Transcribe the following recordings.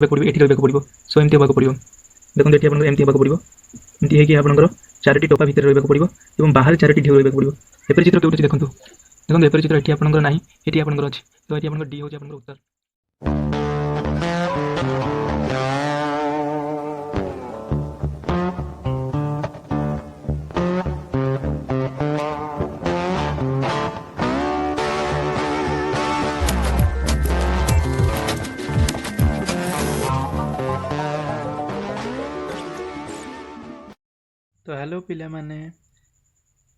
पड़ो ये रहा पड़ो सो एमती होगा पड़ो देखो ये एमती होगा पड़ो एमती है आपंकर चारोटी टोपा भितर रहा पड़ो और बाहर चारोटी ढेउ रहा पड़ो एपरी चित्र क्यों देखो देखो एपरी चित्र ये आपंकर ना ये आपंकर अच्छी तो ये आप डी हूँ उत्तर। तो हेलो पिला माने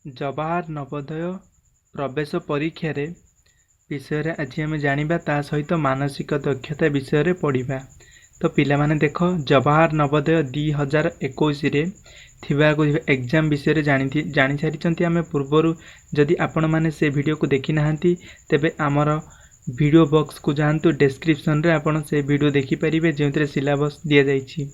जवाहर नवोदय प्रवेश परीक्षा रे विषय रे आज आम जानिबा ता सहित मानसिक दक्षता विषय रे पढ़िबा। तो पिला माने देखो जवाहर नवोदय 2021 रे थिबा एग्जाम विषय रे जानि सारिचंती आमे पूर्वरु जदि आपण माने से वीडियो को देखि नाहंती तेबे आमर वीडियो बॉक्स को जानतु डिस्क्रिप्शन रे आपण से वीडियो देखि परिबे जेंतरे सिलेबस दिया जाइछि।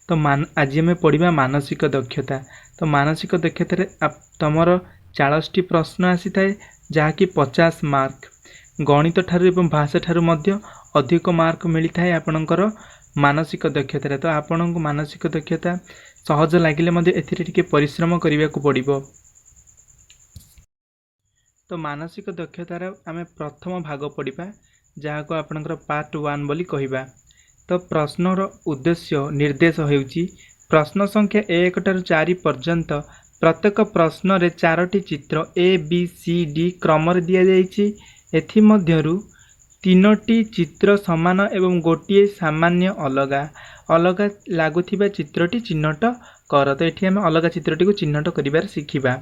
तो आज आम पढ़ा मानसिक दक्षता। तो मानसिक दक्षता तुमर 40टी प्रश्न आसी थाए जहाँकि 50 मार्क गणित ठारू एवं भाषा ठारू मध्य अधिक मार्क मिली थाए आपणकर मानसिक दक्षता। तो आपण मानसिक दक्षता सहज लगिले मध्य एथिरे टिके परिश्रम करने को पड़िबो। तो मानसिक दक्षतार आम प्रथम भाग पढ़ा जहाँ को आपणकर पार्ट 1 बोली कहिबा। तो प्रश्नर उद्देश्य निर्देश होउची प्रश्न संख्या 1 ठारू 4 पर्यंत प्रत्येक प्रश्न रे 4टी चित्र ए बी सी डी क्रम रे दिया जाइछि। एथि मध्यरु 3टी चित्र समान एवं गोटिए सामान्य अलगा अलगा लागुथिबा चित्रटी चिन्हट कर। तो एठी हम अलगा चित्रटी को चिन्हट करिबार सिखिबा।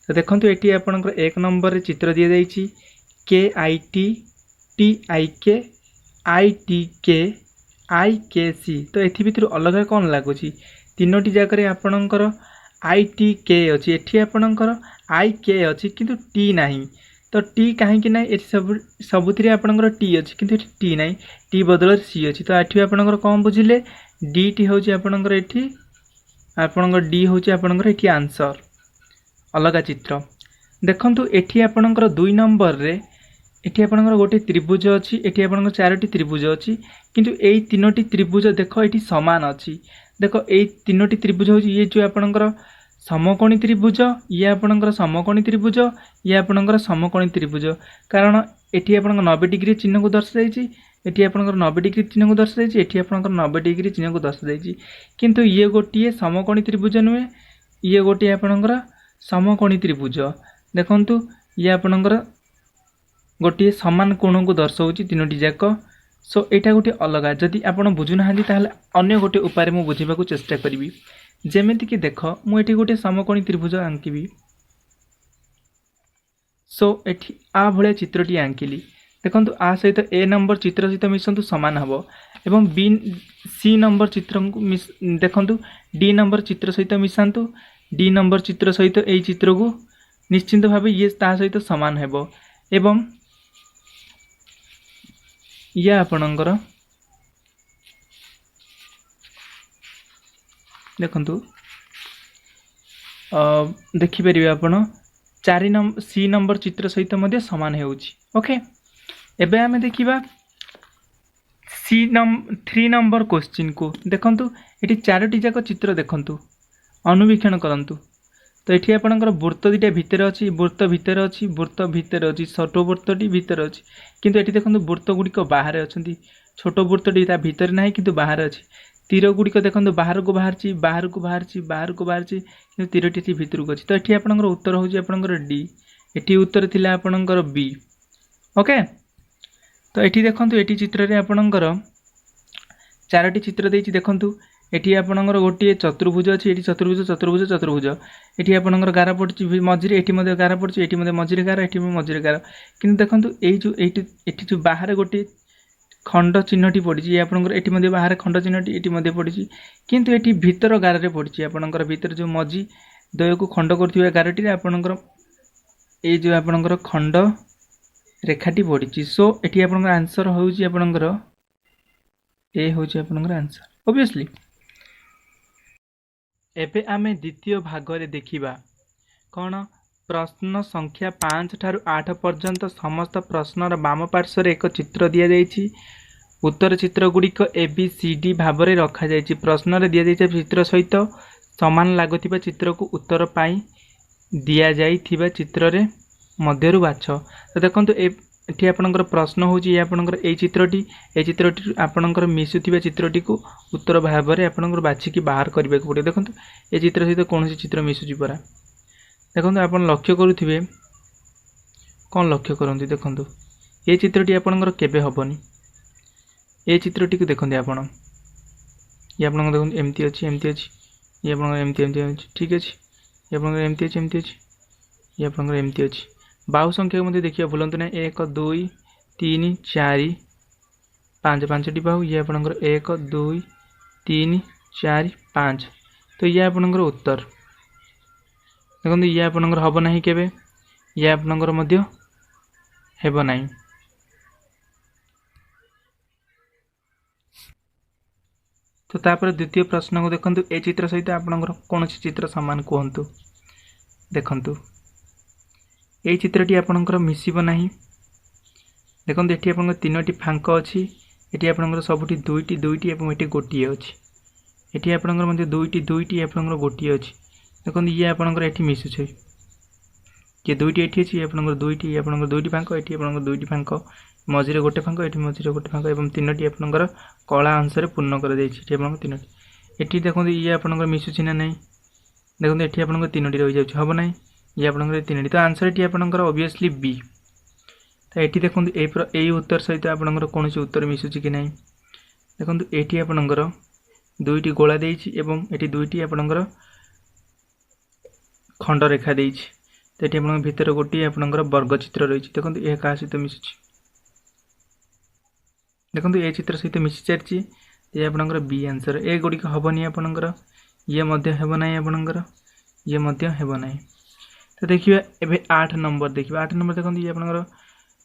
तो देखंतु एठी आपनकर 1 नंबर रे चित्र दिया जाइछि के आई टी टी आई के आई टी के आई के सी। तो एथि भितर अलग कौन लगुच 3टी जगह आपणकर आई टी के अच्छी एठी आपणकर आई के अच्छी किंतु टी नहीं। तो टी कहीं ना सबुथ आपणकर टी अच्छी किंतु टी नहीं टी बदल सी अच्छी। तो एठी आपणकर कौन बुझिले डी टी होची आपणकर एठी आपणकर डी होची आपणकर एठी आंसर अलग चित्र। देखंतु एठी आपणकर 2 नंबर रे एठी आपणकर गोटे त्रिभुज अच्छी एठी आपणकर 4टी त्रिभुज अच्छी किंतु एई 3टी त्रिभुज देखो एठी समान अच्छी। देखो एई 3टी त्रिभुज होची ये जो आपणकर समकोणी त्रिभुज ये आपणकर समकोणी त्रिभुज ये आपणकर समकोणी त्रिभुज कारण एठी आपणकर 90 डिग्री चिन्ह को दर्शाइछि एठी आपणकर 90 डिग्री चिन्ह को दर्शाइछि एठी आपणकर 90 डिग्री चिन्ह को दर्शाइछि किंतु ये गोटिए समकोणी त्रिभुज नुहे ये गोटिए आपणकर समकोणी त्रिभुज। देखंतु ये आपणकर गोटे समान कोण को दर्शाऊँ 3टी जाक। सो एटा गोटे अलग जदि आपण बुझुना ताहले अन्य गोटे उपाय मु बुझिबा को चेष्टा करी जेमिति कि देख मुझे गोटे समकोणी त्रिभुज आंकिबी। सो एठी आ भले चित्रटी आंकिली देखंतु आ सहित ए नंबर चित्र सहित मिसंतु समान हबो एवं बी सी नंबर चित्र देखंतु डी नंबर चित्र सहित मिसांतु डी नंबर चित्र सहित ए चित्र को निश्चिंत भाव ये ता सहित समान हेबो एवं या आपणकर देखंतु देखिपारे आपण 4 नंबर सी नंबर चित्र सहित मध्य समान होउची। ओके एबे आमे देखिबा 3 नंबर क्वेश्चन को देखंतु एटी 4टी जाक चित्र देखंतु अनुवीक्षण करंतु। तो एठी आपणकर वृत्त दिटा भितर अछि वृत्त भितर अछि वृत्त भितर अछि छोट वृत्तटी भितर अछि किंतु एठी देखंतु वृत्त गुडिक बाहर अछंती छोट वृत्तटी ता भितर नाही किंतु बाहर अछि। तीर गुडिक देखंतु बाहर को बाहरची बाहर को बाहरची बाहर को बाहरची किंतु तीरटी एठी भितर को अछि। तो एठी आपणकर उत्तर होची आपणकर डी एठी उत्तर थिला आपणकर बी। ओके तो एठी देखंतु एठी चित्र रे आपणकर 4टी चित्र देइछि देखंतु एठी आपणकर गोटे चतुर्भुज अछि एठी चतुर्भुज चतुर्भुज चतुर्भुज एठी आपणकर गारा पड़छि मझिरे एठी मध्ये गारा पड़छि एठी मध्ये मझिरे गारा एठी मझिरे गारा किंतु देखंतु एई जो एठी जो बाहर गोटे खंड चिन्हटी पड़छि आपणकर एठी मध्ये बाहर खंड चिन्हटी एठी मध्ये पड़छि किंतु एठी भीतर गारा रे पड़छि आपणकर भीतर जो मझी दय को खंड करथिबा गाराटी रे आपणकर एई जो आपणकर खंड रेखाटी पड़छि। सो एठी आपणकर आंसर होउछि आपणकर ए होउछि आपणकर आंसर ऑब्वियसली। एबे आमे द्वितीय भाग रे देखिबा कौन प्रश्न संख्या 5 ठारू 8 पर्यंत समस्त प्रश्नर वाम पार्श्व रे एक चित्र दिया जाइछि उत्तर चित्र गुड़िक ए बी सी डी भाव में रखा जाइछि। प्रश्न रे दिया जाइछि चित्र सहित समान लागुथिबा चित्र को उत्तर पाई दिया जाइथिबा चित्र रे मध्यरु बाछ। तो देखंतु एठी आपनकर प्रश्न होछि आपनकर ए चित्रटी आपनकर मिसुथिबा चित्रटी को उत्तर भाव में आपनकर बाछिकी बाहर करबे को पड़े। देखंतु ए चित्र सहित कोनोसी चित्र मिसुछि परा। देखंतु आपन लक्ष्य करूथिबे कोन लक्ष्य करंती। देखंतु ए चित्रटी आपनकर केबे हबनी। ए चित्रटी को देखंतु आपन ये आपनकर देखंतु एमती अछि ये आपनकर एमती अछि ठीक अछि। ये आपनकर एमती अछि ये आपनकर एमती अछि। बाहु संख्या को देखिए भूलंतु ना 1 2 3 4 5 5टी बाहु। ये आपनकर 1 2 3 4 5। तो ये आपनकर उत्तर। देखंतु ये आपनकर हबो नाही केबे ये आपनकर मध्य हेबो नाही। तो तापर द्वितीय प्रश्न को देखंतु ए चित्र सहित आपनकर कोनोसी चित्र समान कहंतु। देखंतु ए चित्रटी आपनकर मिसिबो नाही। देखंतु एठी आपनकर तीनोटी फांक अछि। एठी आपनकर सबुठी दुईटी एवं एठी गोटिए अछि। एठी आपनकर मध्ये दुईटी आपनकर गोटिए अछि। देखंतु ये आपनकर एठी मिसु छै। ये दुईटी एठी अछि आपनकर दुईटी आपनकर दुईटी फांक एठी आपनकर दुईटी फांक मझिरे गोटे फांक एठी मझिरे गोटे फांक एवं तीनोटी आपनकर कला अंश रे पूर्ण कर दैछि। एठी आपनकर तीनोटी एठी देखंतु ये आपनकर मिसु छिना नै। देखंतु एठी आपनकर तीनोटी रहि जाउछ हबो नै। ये आपनकर तीनोटी तो आंसर एठी आपनकर ऑब्वियसली बी। तो एठी देखंतु ए उत्तर सहित आपनकर कोनोसी उत्तर मिसुछि कि नै। देखंतु एठी आपनकर दुईटी गोला देइछि एवं एठी दुईटी आपनकर खंड रेखा देइछि। तो एठी आपनकर भितर गोटी आपनकर वर्ग चित्र रहिछि। देखंतु ए का सहित मिसुछि। देखंतु ए चित्र सहित मिसि चरछि। ये आपनकर बी आंसर। ए गुडी को हबनी आपनकर ये मध्य हेबो नै आपनकर ये मध्य हेबो नै। तो देखिए एबे 8 नंबर देखिए 8 नंबर देखंतु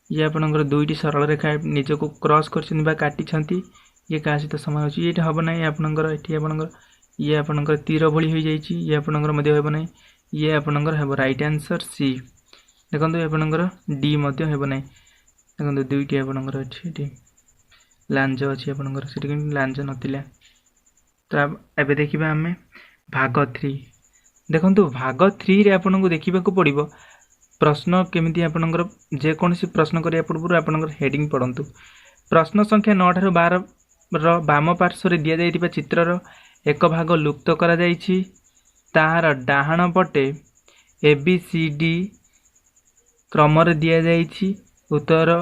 ये आपनकर दुईटी सरल रेखा निज को क्रॉस करछन बा काटी छंती। ये का सहित समान अछि। एटा हबो नै आपनकर एठी आपनकर ये आपनकर तीर भली होई जाईछि। ये आपनकर मध्य हेबो नै। ये आपनकर हेबो राइट आंसर सी। देखंतु आपनकर डी मध्य हेबो नै। देखंतु दुईटी आपनकर अछि लांज अछि आपनकर सेठी कि लांज नथिला। तो एबे देखिबा हमें भाग 3। देखंतु भाग 3 रे आपनको देखिबा को पड़िबो प्रश्न केमिति आपनकर जे कोनसी प्रश्न करिया पूर्व आपनकर हेडिंग पढंतु। प्रश्न संख्या 9 ठाରୁ 12 रो वाम पार्श्व रे दिया जाइतिबा चित्र रो एक भाग लुप्त करा जाइछि। ताहार डाहाण पटे ए बी सी डी क्रम रे दिया जाइछि। उत्तर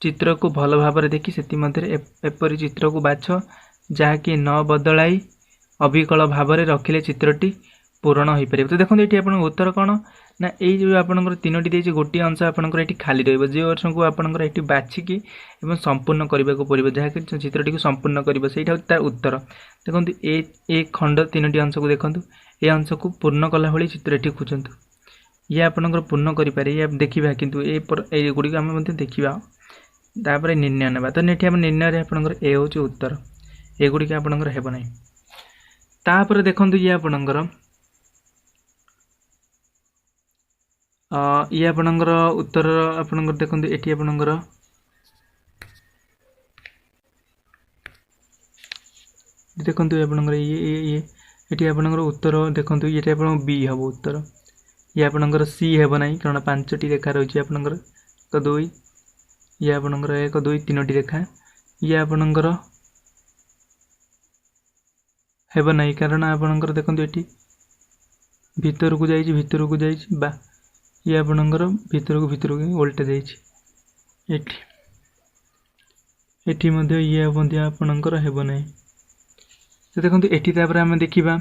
चित्र को भल भाव रे देखि सेति मध्ये एपरि चित्र को बाछ जहा कि न बदलाई अभिकल भाव रे रखिले चित्रटी पूर्ण होई परिबो। तो देखो एठी आपन उत्तर कोन ना एई जो आपनकर तीनोटी देछि गोटी अंश आपनकर एठी खाली रहइबो। जे अंश को आपनकर एठी बाछिकी एवं संपूर्ण करबा को पड़िबो जहा कि चित्रटी को संपूर्ण करबो सेटा तार उत्तर। देखंतु ए खंड तीनोटी अंश को देखंतु ए अंश को पूर्ण कला होली चित्र एठी खुचंतु। ये आपनकर पूर्ण करि पारे ये देखिबा किंतु ए गुडी को हम मध्ये देखिबा तापर निर्णय नेबा। तो नेठी हम निर्णय रे आपनकर ए होची उत्तर। ए गुडी के आपनकर हेबो नै। तापर देखंतु ये आपनकर ये आपनकर उत्तर आपनकर देखंतु एठी आपनकर देखंतु आपनकर ये एठी आपनकर उत्तर देखंतु एठी आपन बी हबो उत्तर। ये आपनकर सी हेबो नै कारण 5टी रेखा रहिछि आपनकर 1 2 ये आपनकर 1 2 3टी रेखा। ये आपनकर हेबो नै कारण आपनकर देखंतु एठी भीतर को जाइछि बा ये आपनकर भीतर को उल्टा जाइछि। एठी मध्ये ये आपनकर हेबो नै। तो देखंतु एठी तापर हम देखिबा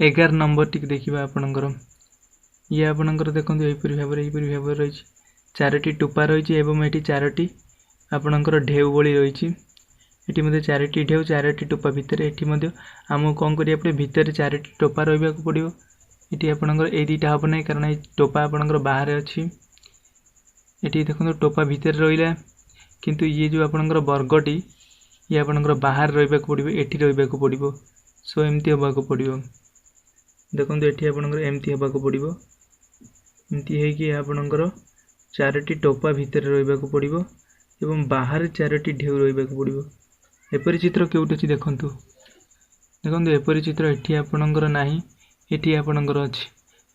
11 नंबर टिक देखिबा आपनकर ये आपनकर देखंतु एपरि भाव रहिछि। 4टी टुपा रहिछि एवं एठी 4टी आपनकर ढेउ बळी रहिछि। एठी मध्ये 4टी ढेउ 4टी टुपा भितर एठी मध्ये हम कोन करिया पड़े भितर 4टी टोपा रहबा को पड़िबो। एठी आपनकर ए दीटा हबो नै कारण ए टोपा आपनकर बाहर अछि। एठी देखंतु टोपा भितर रहिला किंतु ये जो आपनकर वर्गटी ये आपनकर बाहर रहबा को पड़िबो एठी रहबा को पड़िबो। सो एमती हबा को पड़िबो। देखंतु एठी आपनकर एमती हबा को पड़िबो। एमती हे कि आपनकर 4टी टोपा भितर रहबा को पड़िबो एवं बाहर 4टी ढेउ रहबा को पड़िबो। एपरी चित्र केउटी अछि देखंतु देखंतु एपरी चित्र एठी आपणकर नाही एठी आपणकर अछि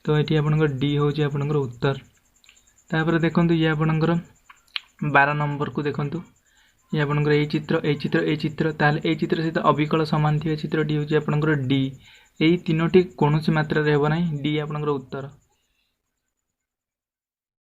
तो एठी आपणकर डी होची आपणकर उत्तर तापर देखंतु ये आपणकर 12 नंबर को देखंतु ये आपणकर ए चित्र ताले ए चित्र सहित अविकल समान थिया चित्र डी होची आपणकर डी एई तीनोटी कोनोसी मात्रा रे हेबो नाही डी आपणकर उत्तर।